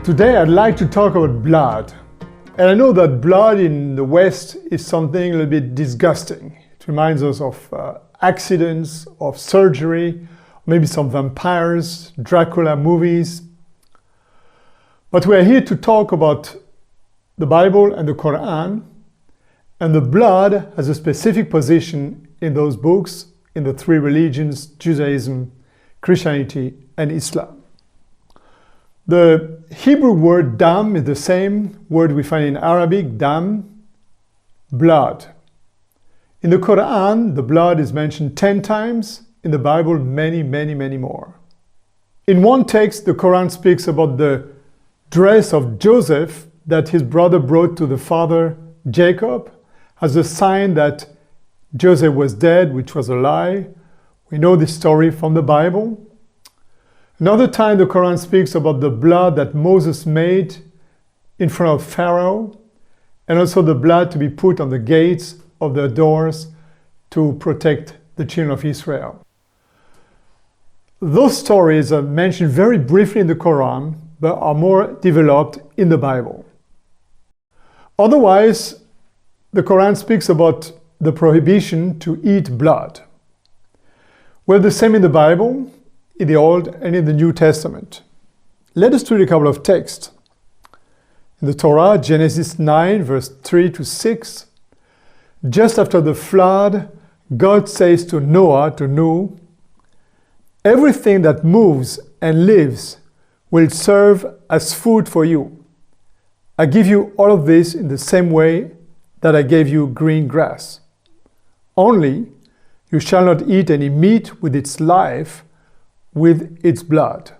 Today I'd like to talk about blood. And I know that blood in the West is something a little bit disgusting. It reminds us of accidents, of surgery, maybe some vampires, Dracula movies. But we're here to talk about the Bible and the Quran, and the blood has a specific position in those books, in the three religions, Judaism, Christianity, and Islam. The Hebrew word dam is the same word we find in Arabic, dam, blood. In the Quran, the blood is mentioned 10 times. In the Bible, many more. In one text, the Quran speaks about the dress of Joseph that his brother brought to the father Jacob as a sign that Joseph was dead, which was a lie. We know this story from the Bible. Another time the Quran speaks about the blood that Moses made in front of Pharaoh, and also the blood to be put on the gates of their doors to protect the children of Israel. Those stories are mentioned very briefly in the Quran, but are more developed in the Bible. Otherwise, the Quran speaks about the prohibition to eat blood. We have the same in the Bible, in the Old and in the New Testament. Let us read a couple of texts. In the Torah, Genesis 9, verse 3 to 6, just after the flood, God says to Noah, everything that moves and lives will serve as food for you. I give you all of this in the same way that I gave you green grass. Only you shall not eat any meat with its life, with its blood.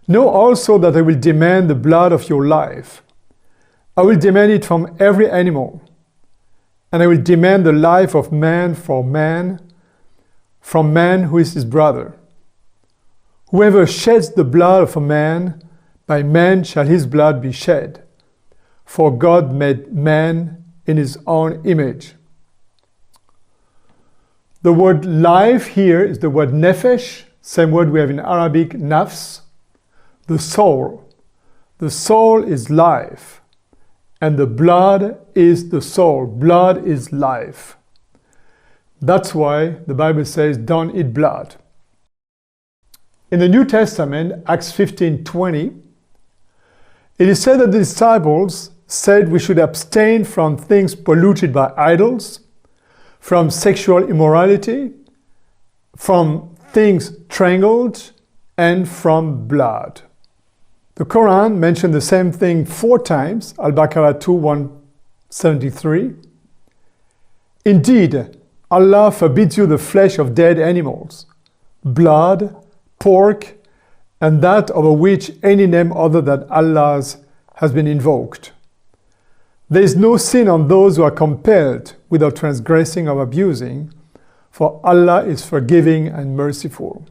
Know also that I will demand the blood of your life. I will demand it from every animal, and I will demand the life of man for man, from man who is his brother. Whoever sheds the blood of a man, by man shall his blood be shed. For God made man in his own image. The word life here is the word nephesh, same word we have in Arabic, nafs, the soul. The soul is life, and the blood is the soul. Blood is life. That's why the Bible says, don't eat blood. In the New Testament, Acts 15:20, it is said that the disciples said we should abstain from things polluted by idols, from sexual immorality, from things strangled, and from blood. The Quran mentioned the same thing 4 times, Al-Baqarah 2:173. Indeed, Allah forbids you the flesh of dead animals, blood, pork, and that over which any name other than Allah's has been invoked. There is no sin on those who are compelled without transgressing or abusing, for Allah is forgiving and merciful.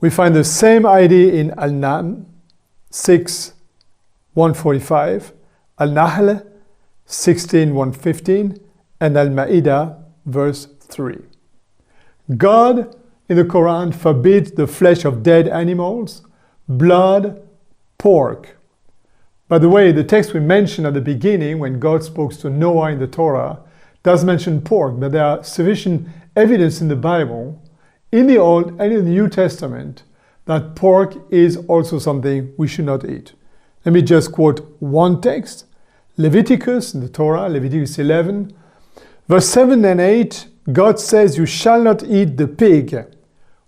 We find the same idea in Al-Nahl 6:145, Al-Nahl 16:115, and Al-Ma'idah verse 3. God in the Quran forbids the flesh of dead animals, blood, pork. By the way, the text we mentioned at the beginning when God spoke to Noah in the Torah does mention pork, but there are sufficient evidence in the Bible, in the Old and in the New Testament, that pork is also something we should not eat. Let me just quote one text, Leviticus in the Torah, Leviticus 11, verse 7 and 8, God says, you shall not eat the pig,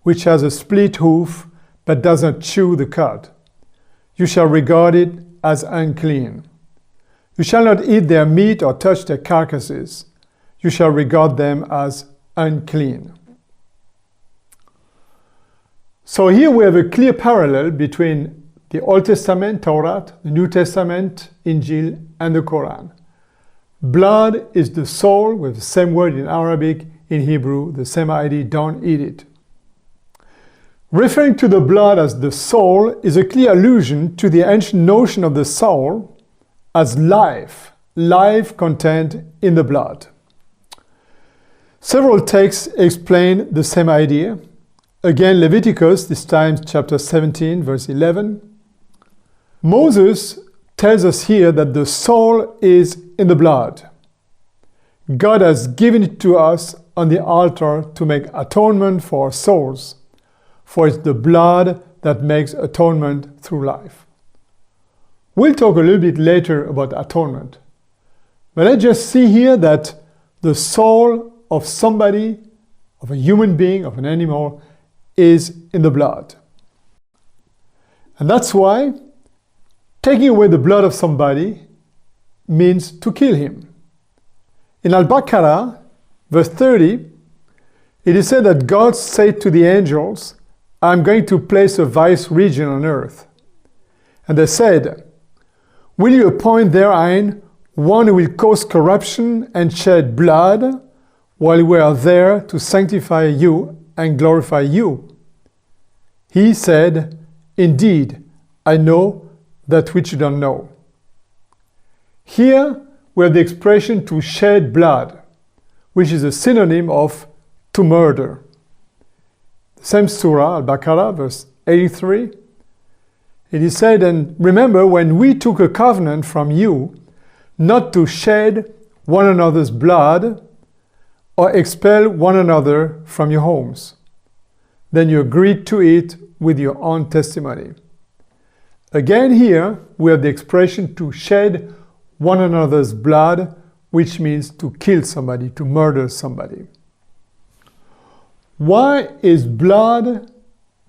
which has a split hoof, but does not chew the cud. You shall regard it as unclean. You shall not eat their meat or touch their carcasses. You shall regard them as unclean. So here we have a clear parallel between the Old Testament, Torah, the New Testament, Injil, and the Quran. Blood is the soul, with the same word in Arabic, in Hebrew, the same idea, don't eat it. Referring to the blood as the soul is a clear allusion to the ancient notion of the soul as life contained in the blood. Several texts explain the same idea. Again, Leviticus, this time chapter 17, verse 11. Moses tells us here that the soul is in the blood. God has given it to us on the altar to make atonement for our souls, for it's the blood that makes atonement through life. We'll talk a little bit later about atonement, but let's just see here that the soul of somebody, of a human being, of an animal, is in the blood. And that's why taking away the blood of somebody means to kill him. In Al-Baqarah, verse 30, it is said that God said to the angels, I'm going to place a vice regent on earth. And they said, will you appoint therein one who will cause corruption and shed blood while we are there to sanctify you and glorify you? He said, indeed, I know that which you don't know. Here we have the expression to shed blood, which is a synonym of to murder. The same surah, Al-Baqarah, verse 83. It is said, and remember when we took a covenant from you not to shed one another's blood or expel one another from your homes. Then you agreed to it with your own testimony. Again here, we have the expression to shed one another's blood, which means to kill somebody, to murder somebody. Why is blood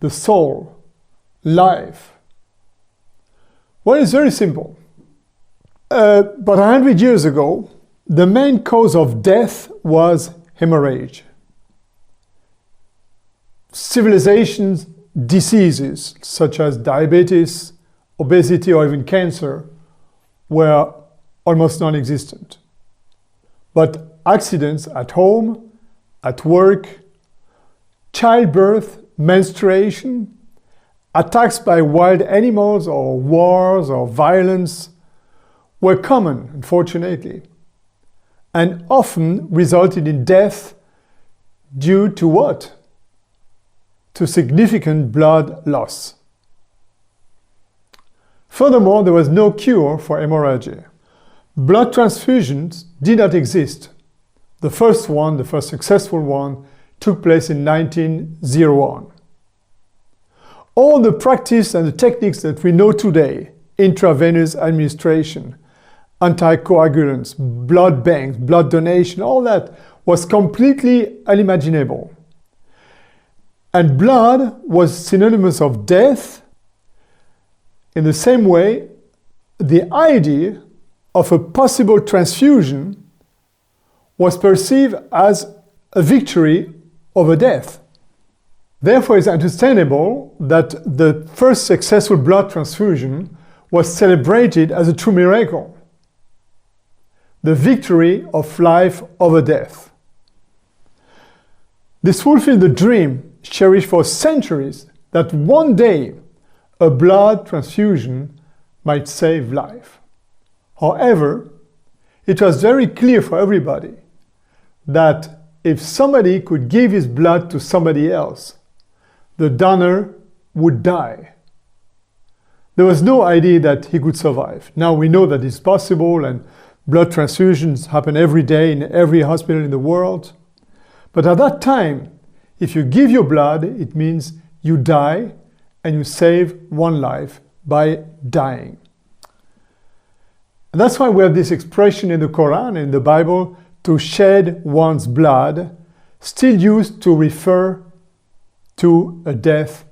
the soul, life? Well, it's very simple. About 100 years ago, the main cause of death was hemorrhage. Civilizations, diseases such as diabetes, obesity, or even cancer were almost non-existent. But accidents at home, at work, childbirth, menstruation, attacks by wild animals or wars or violence were common, unfortunately, and often resulted in death due to what? To significant blood loss. Furthermore, there was no cure for hemorrhage. Blood transfusions did not exist. The first successful one, took place in 1901. All the practice and the techniques that we know today, intravenous administration, anticoagulants, blood banks, blood donation, all that was completely unimaginable. And blood was synonymous of death. In the same way, the idea of a possible transfusion was perceived as a victory over death. Therefore, it's understandable that the first successful blood transfusion was celebrated as a true miracle. The victory of life over death. This fulfilled the dream cherished for centuries that one day a blood transfusion might save life. However, it was very clear for everybody that if somebody could give his blood to somebody else, the donor would die. There was no idea that he could survive. Now we know that it's possible and blood transfusions happen every day in every hospital in the world. But at that time, if you give your blood, it means you die and you save one life by dying. And that's why we have this expression in the Quran, in the Bible, to shed one's blood, still used to refer to a death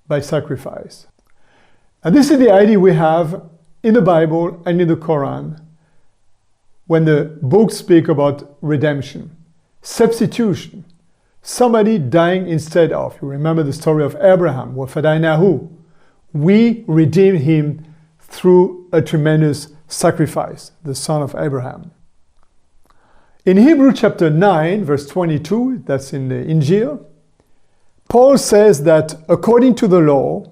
by sacrifice. And this is the idea we have in the Bible and in the Quran when the books speak about redemption, substitution, somebody dying instead of. You remember the story of Abraham, وَفَدَيْنَاهُ. We redeemed him through a tremendous sacrifice, the son of Abraham. In Hebrew chapter 9, verse 22, that's in the Injil, Paul says that according to the law,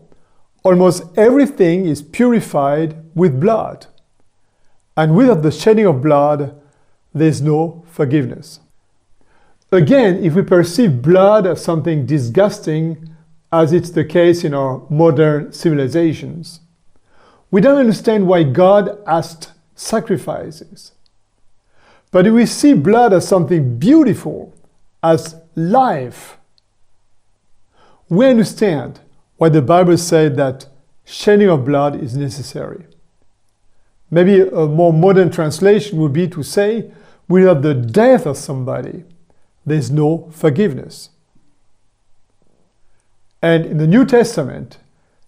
almost everything is purified with blood. And without the shedding of blood, there's no forgiveness. Again, if we perceive blood as something disgusting, as it's the case in our modern civilizations, We don't understand why God asked sacrifices. But we see blood as something beautiful, as life. We understand why the Bible said that shedding of blood is necessary. Maybe a more modern translation would be to say, without the death of somebody, there's no forgiveness. And in the New Testament,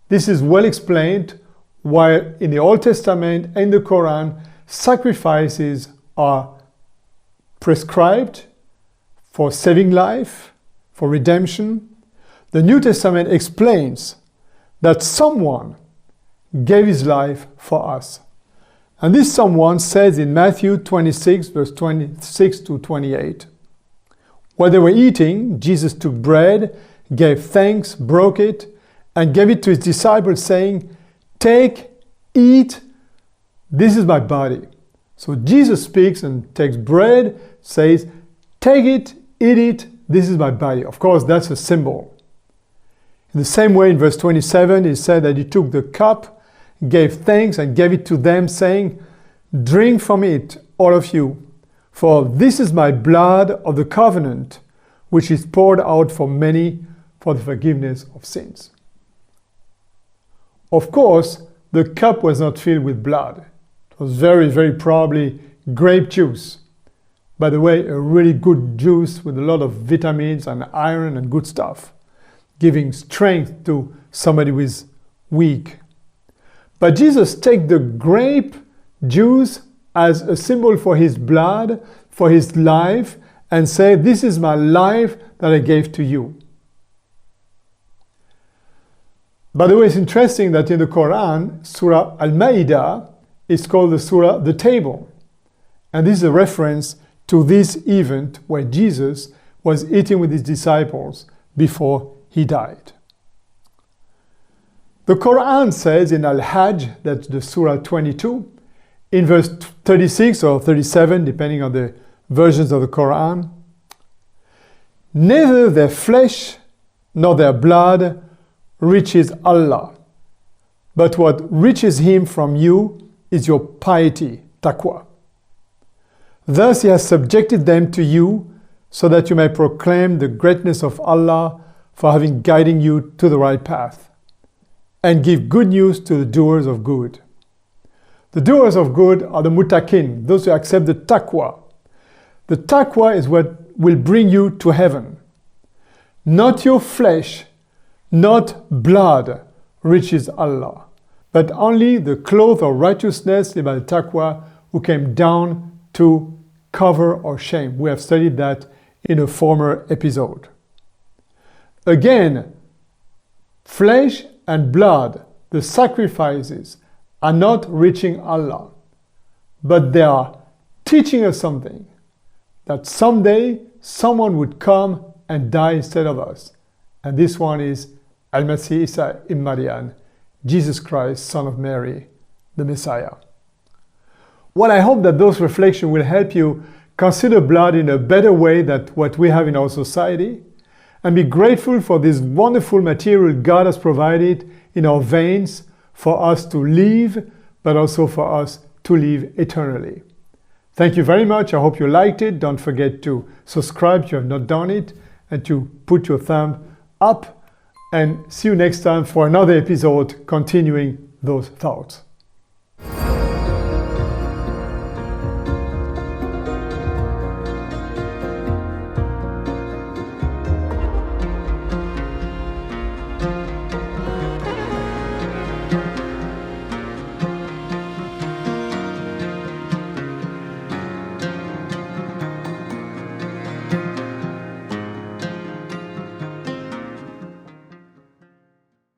this is well explained, while in the Old Testament and the Quran, sacrifices are prescribed for saving life, for redemption. The New Testament explains that someone gave his life for us. And this someone says in Matthew 26, verse 26 to 28, while they were eating, Jesus took bread, gave thanks, broke it, and gave it to his disciples, saying, "Take, eat, this is my body." So Jesus speaks and takes bread, says, "Take it, eat it, this is my body." Of course, that's a symbol. In the same way, in verse 27, he said that he took the cup, gave thanks, and gave it to them, saying, "Drink from it, all of you, for this is my blood of the covenant, which is poured out for many for the forgiveness of sins." Of course, the cup was not filled with blood. It was very, very probably grape juice. By the way, a really good juice with a lot of vitamins and iron and good stuff, giving strength to somebody who is weak. But Jesus takes the grape juice as a symbol for his blood, for his life, and say, "This is my life that I gave to you." By the way, it's interesting that in the Quran, Surah Al-Ma'idah is called the Surah the Table. And this is a reference to this event where Jesus was eating with his disciples before he died. The Quran says in Al-Hajj, that's the Surah 22, in verse 36 or 37, depending on the versions of the Quran, "Neither their flesh nor their blood reaches Allah, but what reaches him from you is your piety, taqwa. Thus he has subjected them to you so that you may proclaim the greatness of Allah for having guiding you to the right path, and give good news to the doers of good." The doers of good are the muttaqin, those who accept the taqwa. The taqwa is what will bring you to heaven. Not your flesh, not blood reaches Allah, but only the cloth of righteousness, the taqwa, who came down to cover our shame. We have studied that in a former episode. Again, flesh and blood, the sacrifices, are not reaching Allah, but they are teaching us something, that someday someone would come and die instead of us. And this one is Al-Masih Isa ibn Maryam, Jesus Christ, Son of Mary, the Messiah. Well, I hope that those reflections will help you consider blood in a better way than what we have in our society, and be grateful for this wonderful material God has provided in our veins for us to live, but also for us to live eternally. Thank you very much. I hope you liked it. Don't forget to subscribe if you have not done it, and to put your thumb up. And see you next time for another episode continuing those thoughts.